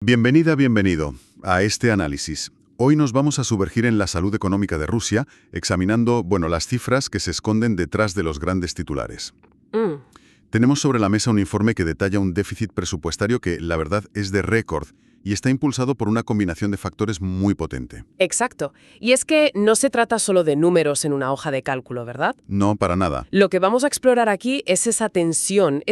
Bienvenida, bienvenido a este análisis. Hoy nos vamos a sumergir en la salud económica de Rusia, examinando, las cifras que se esconden detrás de los grandes titulares. Tenemos sobre la mesa un informe que detalla un déficit presupuestario que, la verdad, es de récord y está impulsado por una combinación de factores muy potente. Exacto. Y es que no se trata solo de números en una hoja de cálculo, ¿verdad? No, para nada. Lo que vamos a explorar aquí es esa tensión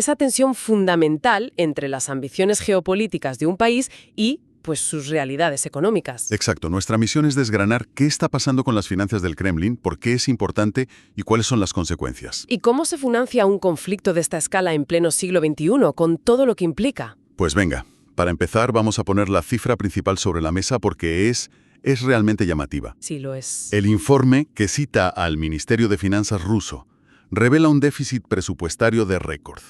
fundamental entre las ambiciones geopolíticas de un país y, sus realidades económicas. Exacto. Nuestra misión es desgranar qué está pasando con las finanzas del Kremlin, por qué es importante y cuáles son las consecuencias. ¿Y cómo se financia un conflicto de esta escala en pleno siglo XXI, con todo lo que implica? Pues venga. Para empezar, vamos a poner la cifra principal sobre la mesa porque es realmente llamativa. Sí, lo es. El informe, que cita al Ministerio de Finanzas ruso, revela un déficit presupuestario de récord.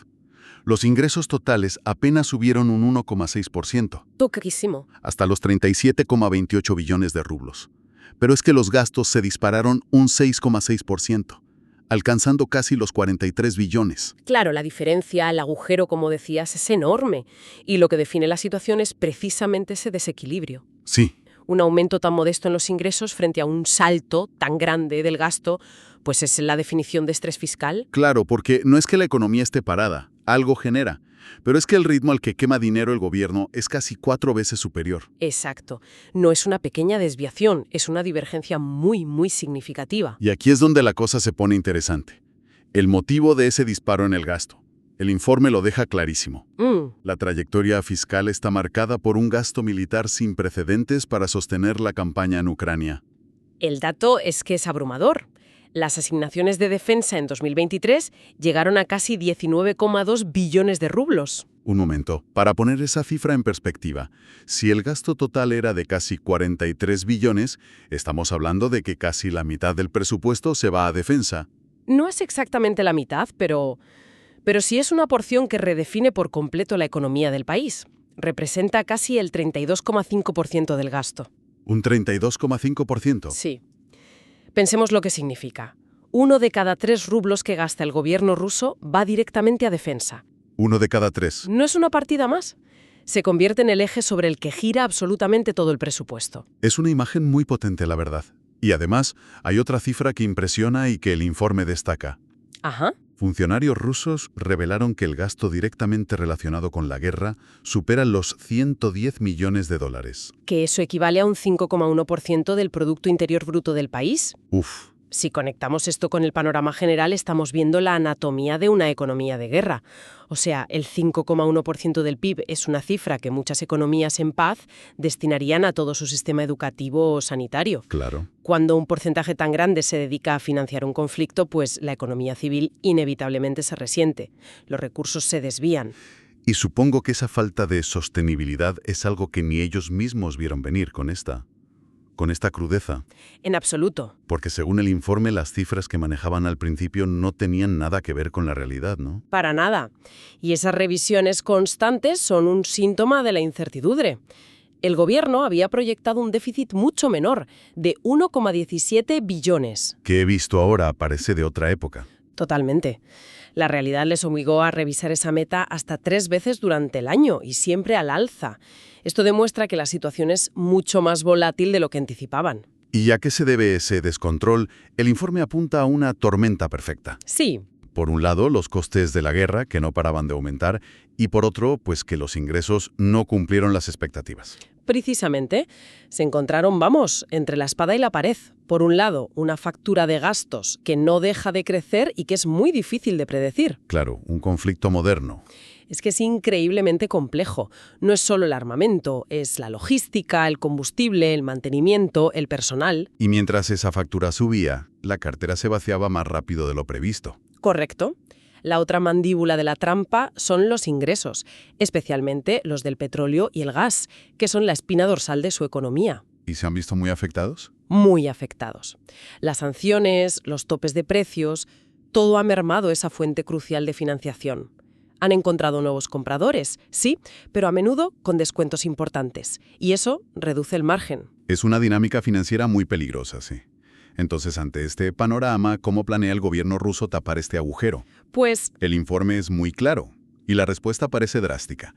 Los ingresos totales apenas subieron un 1,6%. Toquísimo. Hasta los 37,28 billones de rublos. Pero es que los gastos se dispararon un 6,6%. Alcanzando casi los 43 billones. Claro, la diferencia, el agujero, como decías, es enorme. Y lo que define la situación es precisamente ese desequilibrio. Sí. Un aumento tan modesto en los ingresos frente a un salto tan grande del gasto, pues es la definición de estrés fiscal. Claro, porque no es que la economía esté parada, algo genera. Pero es que el ritmo al que quema dinero el gobierno es casi 4 veces superior. Exacto. No es una pequeña desviación, es una divergencia muy, muy significativa. Y aquí es donde la cosa se pone interesante. El motivo de ese disparo en el gasto. El informe lo deja clarísimo. La trayectoria fiscal está marcada por un gasto militar sin precedentes para sostener la campaña en Ucrania. El dato es que es abrumador. Las asignaciones de defensa en 2023 llegaron a casi 19,2 billones de rublos. Un momento, para poner esa cifra en perspectiva, si el gasto total era de casi 43 billones, estamos hablando de que casi la mitad del presupuesto se va a defensa. No es exactamente la mitad, pero sí es una porción que redefine por completo la economía del país. Representa casi el 32,5% del gasto. ¿Un 32,5%? Sí. Pensemos lo que significa. 1 de cada 3 rublos que gasta el gobierno ruso va directamente a defensa. 1 de cada 3. ¿No es una partida más? Se convierte en el eje sobre el que gira absolutamente todo el presupuesto. Es una imagen muy potente, la verdad. Y además, hay otra cifra que impresiona y que el informe destaca. Ajá. Funcionarios rusos revelaron que el gasto directamente relacionado con la guerra supera los 110 millones de dólares. Que eso equivale a un 5,1% del Producto Interior Bruto del país. Uf. Si conectamos esto con el panorama general, estamos viendo la anatomía de una economía de guerra. O sea, el 5,1% del PIB es una cifra que muchas economías en paz destinarían a todo su sistema educativo o sanitario. Claro. Cuando un porcentaje tan grande se dedica a financiar un conflicto, pues la economía civil inevitablemente se resiente. Los recursos se desvían. Y supongo que esa falta de sostenibilidad es algo que ni ellos mismos vieron venir con esta crudeza. En absoluto. Porque según el informe, las cifras que manejaban al principio no tenían nada que ver con la realidad, ¿no? Para nada. Y esas revisiones constantes son un síntoma de la incertidumbre. El gobierno había proyectado un déficit mucho menor, de 1,17 billones. Que he visto ahora parece de otra época. Totalmente. La realidad les obligó a revisar esa meta hasta 3 veces durante el año y siempre al alza. Esto demuestra que la situación es mucho más volátil de lo que anticipaban. ¿Y a qué se debe ese descontrol? El informe apunta a una tormenta perfecta. Sí. Por un lado, los costes de la guerra, que no paraban de aumentar, y por otro, pues que los ingresos no cumplieron las expectativas. Precisamente, se encontraron, entre la espada y la pared. Por un lado, una factura de gastos que no deja de crecer y que es muy difícil de predecir. Claro, un conflicto moderno. Es que es increíblemente complejo. No es solo el armamento, es la logística, el combustible, el mantenimiento, el personal. Y mientras esa factura subía, la cartera se vaciaba más rápido de lo previsto. Correcto. La otra mandíbula de la trampa son los ingresos, especialmente los del petróleo y el gas, que son la espina dorsal de su economía. ¿Y se han visto muy afectados? Muy afectados. Las sanciones, los topes de precios, todo ha mermado esa fuente crucial de financiación. Han encontrado nuevos compradores, sí, pero a menudo con descuentos importantes. Y eso reduce el margen. Es una dinámica financiera muy peligrosa, sí. Entonces, ante este panorama, ¿cómo planea el gobierno ruso tapar este agujero? Pues El informe es muy claro, y la respuesta parece drástica.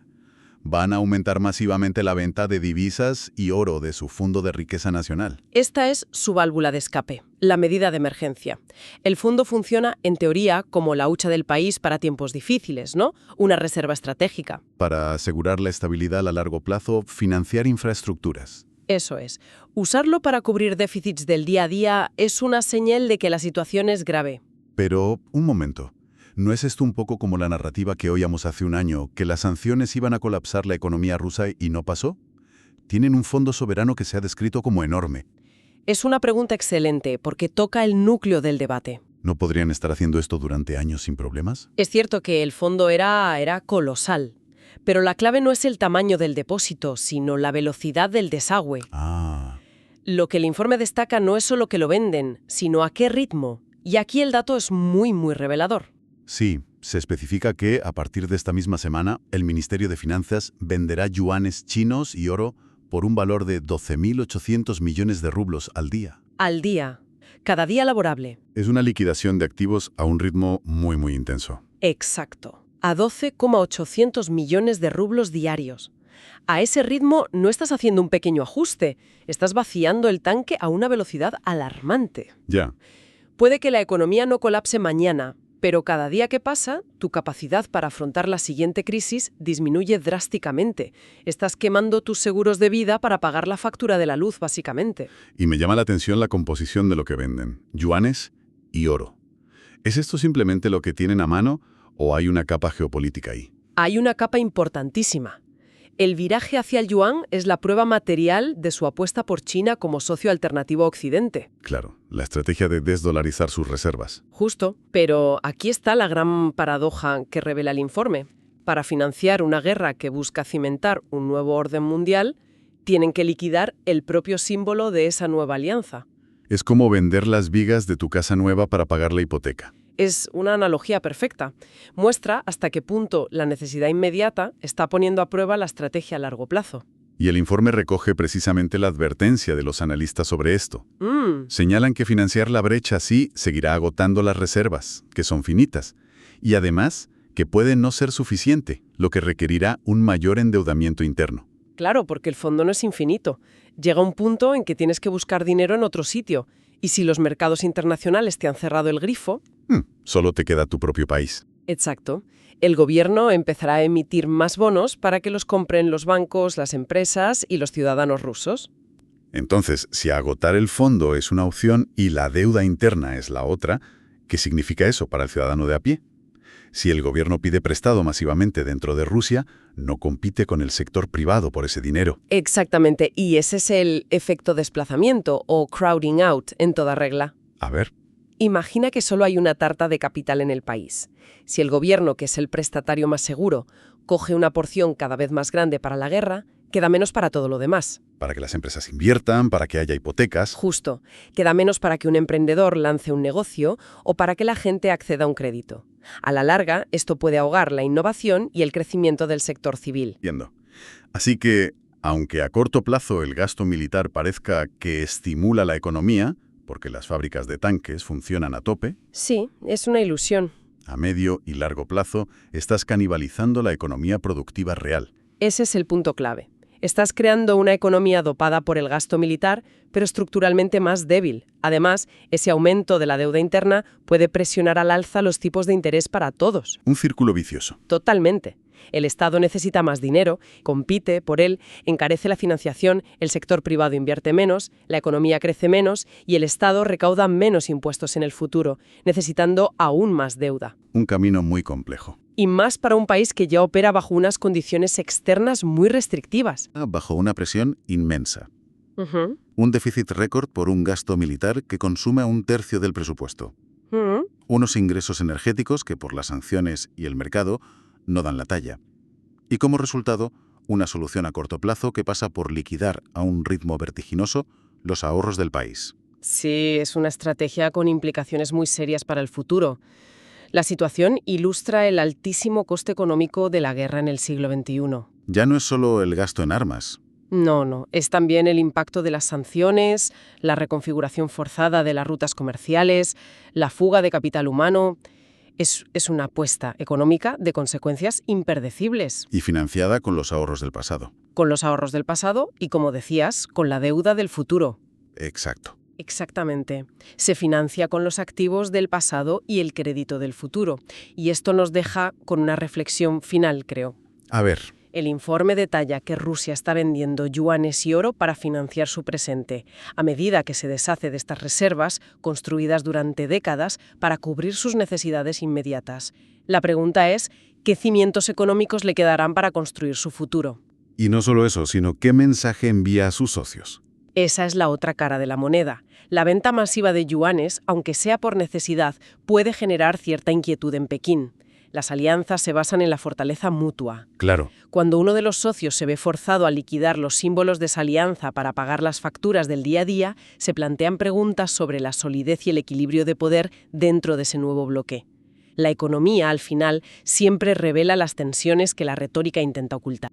van a aumentar masivamente la venta de divisas y oro de su Fondo de Riqueza Nacional. Esta es su válvula de escape, la medida de emergencia. El fondo funciona, en teoría, como la hucha del país para tiempos difíciles, ¿no? Una reserva estratégica. Para asegurar la estabilidad a largo plazo, financiar infraestructuras. Eso es. Usarlo para cubrir déficits del día a día es una señal de que la situación es grave. Pero, un momento. ¿No es esto un poco como la narrativa que oíamos hace un año, que las sanciones iban a colapsar la economía rusa y no pasó? Tienen un fondo soberano que se ha descrito como enorme. Es una pregunta excelente porque toca el núcleo del debate. ¿No podrían estar haciendo esto durante años sin problemas? Es cierto que el fondo era colosal, pero la clave no es el tamaño del depósito, sino la velocidad del desagüe. Lo que el informe destaca no es solo que lo venden, sino a qué ritmo. Y aquí el dato es muy, muy revelador. Sí, se especifica que, a partir de esta misma semana, el Ministerio de Finanzas venderá yuanes chinos y oro por un valor de 12.800 millones de rublos al día. Al día. Cada día laborable. Es una liquidación de activos a un ritmo muy, muy intenso. Exacto. A 12,800 millones de rublos diarios. A ese ritmo no estás haciendo un pequeño ajuste, estás vaciando el tanque a una velocidad alarmante. Ya. Puede que la economía no colapse mañana, pero cada día que pasa, tu capacidad para afrontar la siguiente crisis disminuye drásticamente. Estás quemando tus seguros de vida para pagar la factura de la luz, básicamente. Y me llama la atención la composición de lo que venden. Yuanes y oro. ¿Es esto simplemente lo que tienen a mano o hay una capa geopolítica ahí? Hay una capa importantísima. El viraje hacia el yuan es la prueba material de su apuesta por China como socio alternativo a Occidente. Claro, la estrategia de desdolarizar sus reservas. Justo, pero aquí está la gran paradoja que revela el informe. Para financiar una guerra que busca cimentar un nuevo orden mundial, tienen que liquidar el propio símbolo de esa nueva alianza. Es como vender las vigas de tu casa nueva para pagar la hipoteca. Es una analogía perfecta. Muestra hasta qué punto la necesidad inmediata está poniendo a prueba la estrategia a largo plazo. Y el informe recoge precisamente la advertencia de los analistas sobre esto. Señalan que financiar la brecha así seguirá agotando las reservas, que son finitas, y además que puede no ser suficiente, lo que requerirá un mayor endeudamiento interno. Claro, porque el fondo no es infinito. Llega un punto en que tienes que buscar dinero en otro sitio, y si los mercados internacionales te han cerrado el grifo... Solo te queda tu propio país. Exacto. El gobierno empezará a emitir más bonos para que los compren los bancos, las empresas y los ciudadanos rusos. Entonces, si agotar el fondo es una opción y la deuda interna es la otra, ¿qué significa eso para el ciudadano de a pie? Si el gobierno pide prestado masivamente dentro de Rusia, no compite con el sector privado por ese dinero. Exactamente, y ese es el efecto desplazamiento o crowding out en toda regla. A ver. Imagina que solo hay una tarta de capital en el país. Si el gobierno, que es el prestatario más seguro, coge una porción cada vez más grande para la guerra, queda menos para todo lo demás. Para que las empresas inviertan, para que haya hipotecas. Justo. Queda menos para que un emprendedor lance un negocio o para que la gente acceda a un crédito. A la larga, esto puede ahogar la innovación y el crecimiento del sector civil. Entiendo. Así que, aunque a corto plazo el gasto militar parezca que estimula la economía, porque las fábricas de tanques funcionan a tope. Sí, es una ilusión. A medio y largo plazo estás canibalizando la economía productiva real. Ese es el punto clave. Estás creando una economía dopada por el gasto militar, pero estructuralmente más débil. Además, ese aumento de la deuda interna puede presionar al alza los tipos de interés para todos. Un círculo vicioso. Totalmente. El Estado necesita más dinero, compite por él, encarece la financiación, el sector privado invierte menos, la economía crece menos y el Estado recauda menos impuestos en el futuro, necesitando aún más deuda. Un camino muy complejo. Y más para un país que ya opera bajo unas condiciones externas muy restrictivas. Bajo una presión inmensa. Un déficit récord por un gasto militar que consume un tercio del presupuesto. Unos ingresos energéticos que por las sanciones y el mercado no dan la talla. Y como resultado, una solución a corto plazo que pasa por liquidar a un ritmo vertiginoso los ahorros del país. Sí, es una estrategia con implicaciones muy serias para el futuro. La situación ilustra el altísimo coste económico de la guerra en el siglo XXI. Ya no es solo el gasto en armas. No, es también el impacto de las sanciones, la reconfiguración forzada de las rutas comerciales, la fuga de capital humano. Es una apuesta económica de consecuencias impredecibles. Y financiada con los ahorros del pasado. Con los ahorros del pasado y, como decías, con la deuda del futuro. Exacto. Exactamente. Se financia con los activos del pasado y el crédito del futuro. Y esto nos deja con una reflexión final, creo. A ver. El informe detalla que Rusia está vendiendo yuanes y oro para financiar su presente, a medida que se deshace de estas reservas, construidas durante décadas, para cubrir sus necesidades inmediatas. La pregunta es, ¿qué cimientos económicos le quedarán para construir su futuro? Y no solo eso, sino qué mensaje envía a sus socios. Esa es la otra cara de la moneda. La venta masiva de yuanes, aunque sea por necesidad, puede generar cierta inquietud en Pekín. Las alianzas se basan en la fortaleza mutua. Claro. Cuando uno de los socios se ve forzado a liquidar los símbolos de esa alianza para pagar las facturas del día a día, se plantean preguntas sobre la solidez y el equilibrio de poder dentro de ese nuevo bloque. La economía, al final, siempre revela las tensiones que la retórica intenta ocultar.